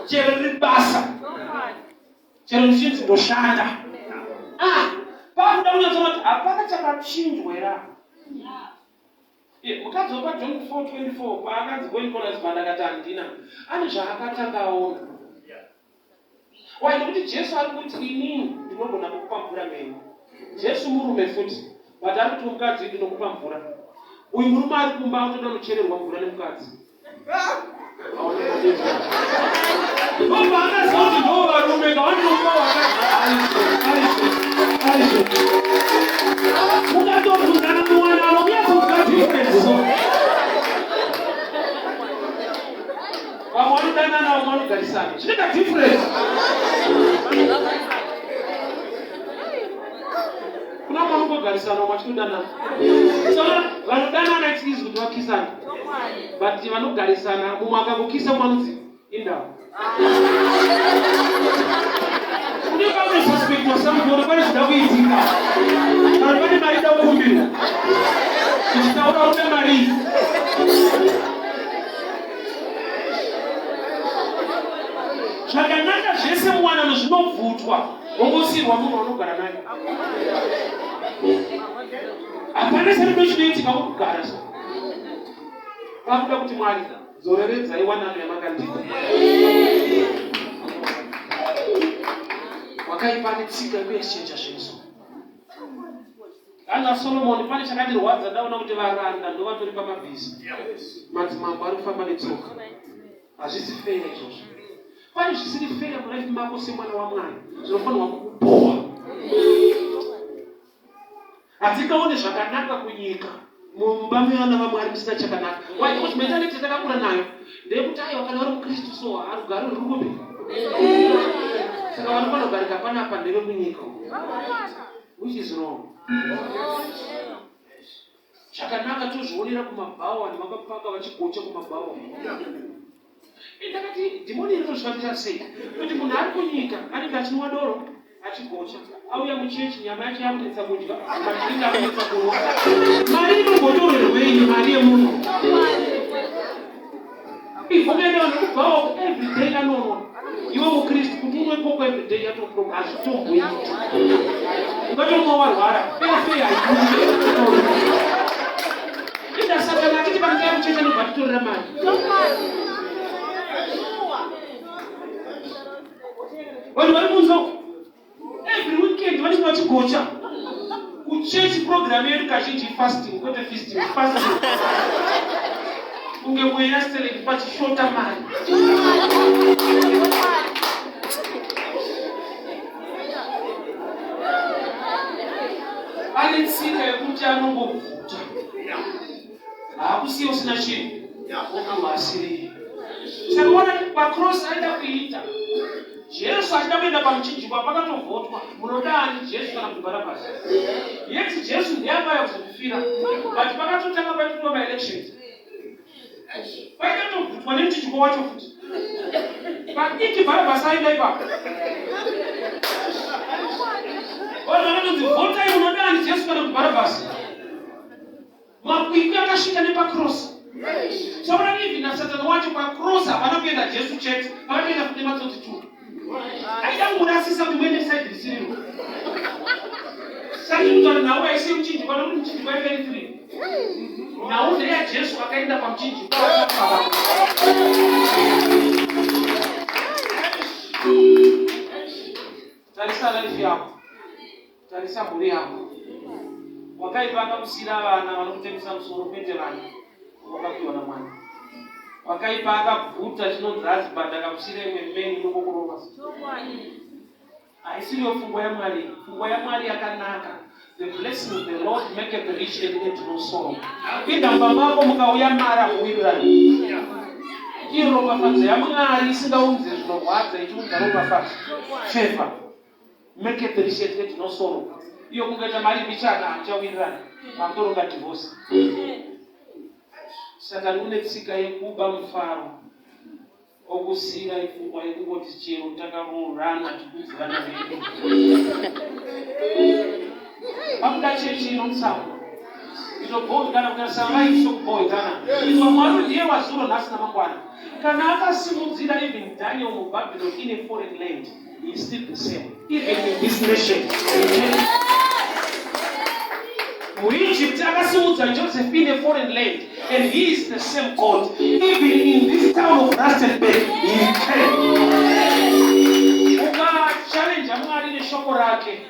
chero riri basa chero nichinzi ndoshanda pakuda kunyatsona kuti hapana chakachinjwa era. Mukadzi wapa John 4:24 paakanzi going husband akati handina ane zvaakatanga aona. Waida kuti Jesu ari kuti inini ndinogona kukupa mvura menyu. Jesu murume futi but ari kuti mukadzi ndinokupa mvura. Uyu murume ari kumba utoda kuchererwa mvura nemukadzi. Varume mukatobvunzana mwana anokuyakuka difference. Vamwe vanodanana vamwe vanogarisana. Zvinoita difference. Kuna mwana unogarisana vamwe vachinodanana. Vanodanana tikizi kuti vakisana. But vanogarisana mumwe akangokisa mwanzi indau. Unenge unesuspect wasamugoro pane zvida kuitika. Kana pane mari ida kukumbirwa. Tichitaura une mari. Zvakanaka zvese muwanano zvinobvutwa wongosirwa munhu wanogara naye. Hapana charido chinoitika mukugara so. Vakuda kuti Mwari zoreredzai wanano yamakandika. Wakaipa netsika yekuexchange zvinhu. Kana Solomon pane chakandirwadza ndaona kuti varanda ndo vatori pamabhizi. Madzimambo ari kufamba netsoka. Hazvisi fair izvozvo. Pane zvisiri fair mulife mako semwana waMwari. Zvinofanirwa kukuboha. Hatikaone zvakanaka kunyika Mumbame yana vamwari musina chakanaka. Why? Because mentality takakura nayo ndekuti aiwa kana uri mukristu so arugara rukubi. Saka vanhu vanogarika panapa ndeve munyika. Which is wrong. Chakanaka tozvionera kumabhawa nemakapaka vachikocha kumabhawa. Ndakati dhimoni rinozvifambisa sei? Kuti munhu ari kunyika anenge achinwa doro achikocha. Auya muchechi nyama yacho yakunetsa kudya. Matinga akunetsa kurwa. Mari inogotorerwei mari yemunhu? Ifungene vanhu kubvawo everyday anoona. Iwe mukristu kuti unwe koko everyday yatoproga hazvitomboi. Ungatomwa warwara. Pei haikuri. Ida Satana akiti vanhu vamuchecha nobvatitorera mari. Vanhu vari munzo every weekend vanenge vachigocha. Kuchechi program yedu kazhinji fasting, kwete feasting, fasting. Unge mweya select pachishota mari. Ane tsika yekuti anongobvuta. Haakusiya usina chinhu. Unomasiri. Saka wana pacross aida kuita. Jesu achida kuenda pamuchinjikwa pakatovhotwa. Munodani Jesu kana kuti Bharabhasi? Yeti Jesu ndiye akauya kuzokufira. But pakatotanga paitwa ma-elections. Pakatovhotwa nemuchinjikwa wacho futi. Pakiti Bharabhasi aida ipapo. Vanhu vanonzi votai munodani Jesu kana kuti Bharabhasi? Makwikwi akasvika nepacross. Saka even naSatani wacho pacross havana kuenda Jesu chete, vakatoenda kune matsotsi tu. Aida kurasisa kuti muende side risiro. Saka kuti nawo aise muchinjikwa nokuti muchinjikwa very free. Nawo ndeya Jesu akaenda pamuchinjikwa akafara. Tarisa life yako. Tarisa mhuri yako. Wakaipanga kusira vana vanokutengesa musoro pete vanhu. Wakapiwa namwana. Wakaipanga bvuta chinonzi husband akakusira imwe meni inokukurova. Haisiriyo pfungwa yaMwari. Pfungwa yaMwari yakanaka. The blessing of the Lord maketh rich and add no sorrow. Indamba mako mukauya mara kuwirirani. Iyo ropafadzo yaMwari isingaunze zvinorwadza ichiunza ropafadzo. Favor. Maketh rich and add no sorrow. Iyo kungaita mari bichana achawirirana. Makutoronga divorce. Saka une tsika yekuba mufaro. Okusira ifungwa yekungoti chero takarorana tikudzana vedu. Akuda chechi inomutsamo. Itobhoikana kukasava ichitokubhoikana. Izwa Mwari ndiye wazuro nhasi namangwana. Kana akasimudzira even Daniel muBabylon in a foreign land, he is still the same. Even in this nation. Egypt akasimudza Joseph in a foreign land, and he is the same God. Even in this town of Rustenburg, he came. Uka challenge Mwari neshoko rake.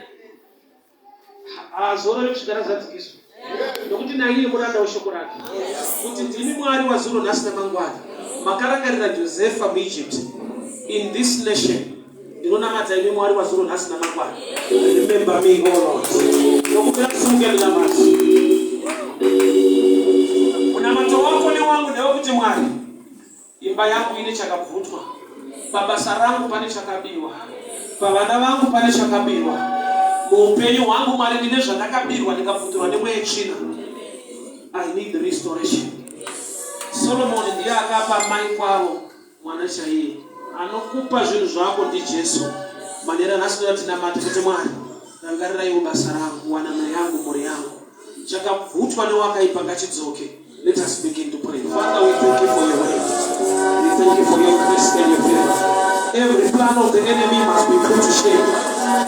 Azorore kusvikara zadzikiso. Nokuti naiye muranda weshoko rake. Kuti ndimi Mwari wazuro nhasi namangwana. Makarangarira Josefa muEgypt. In this nation, ndinonamata imi Mwari wazuro nhasi namangwana. Remember me, O Lord. Unamato wako ni wangu ndewe kuti Mwari. Imba yangu ine chakabvutwa. Pabasa rangu pane chakabiwa. Pavana vangu pane chakabiwa. Muupenyu hwangu Mwari ndine zvandakabirwa ndikabvutirwa nemweya china. I need the restoration. Solomon ndiye akapa mai kwavo mwana chaiye. Anokupa zvinhu zvako ndi Jesu. Manera nhasi tinamata kuti Mwari rangarira iwo basa rangu, wanana yangu, mhuri yangu. Chakabvutwa newakaipa ngachidzoke. Let us begin to pray. Father, we thank you for your word. We thank you for your grace and your favor. Every plan of the enemy must be put to shame.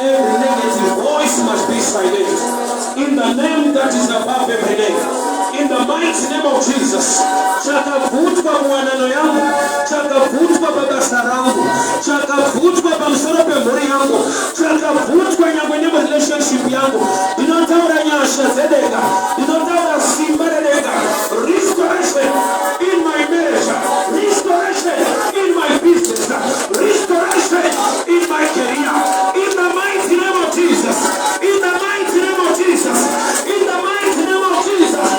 Every negative voice must be silenced. In the name that is above every name. In the mighty name of Jesus. Chakavutwa mwanano yangu, chakavutwa babasa rangu, chakavutwa pamusoro pemhuri yangu, chakavutwa nyangwe relationship yangu. Ndinotaura nyasha dzedenga, ndinotaura simba redenga. Restoration in my marriage, restoration in my business, restoration in my career. In the mighty name of Jesus. In the mighty name of Jesus. In the mighty name of Jesus.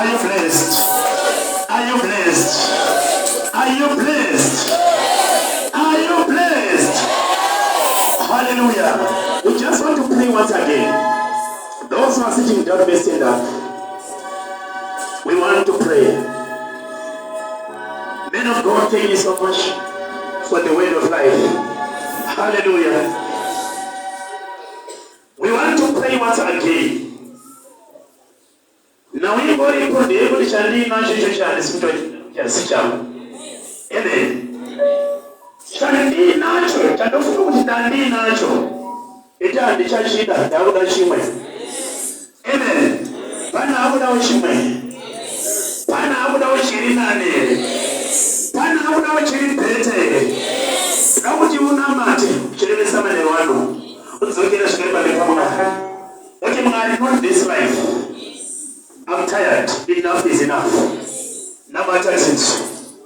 Are you blessed? Are you blessed? Are you blessed? Are you blessed? Hallelujah. We just want to pray once again. Those who are sitting down may stand up. We want to pray. Men of God, thank you so much for the word of life. Hallelujah. We want to pray once again. Now we go to the able to not Amen. Shandi nacho, chandofuku ndani nacho. Ita ndichashida, Daudi shimwe. Amen. Pana abuda ushimwe. Pana abuda ushiri nane. Pana abuda ushiri pete. Rabuti unamate, chirele samane wano. Uzokera shikariba lekamuna. Okay, mungari not this life. I'm tired. Enough is enough. Namata since.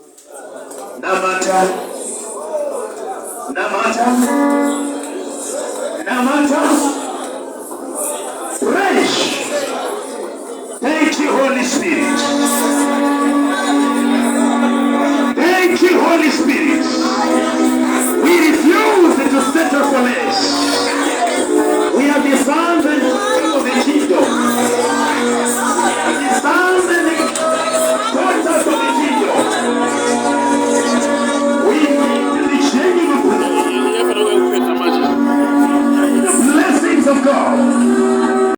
Namata. Praise. Thank you, Holy Spirit.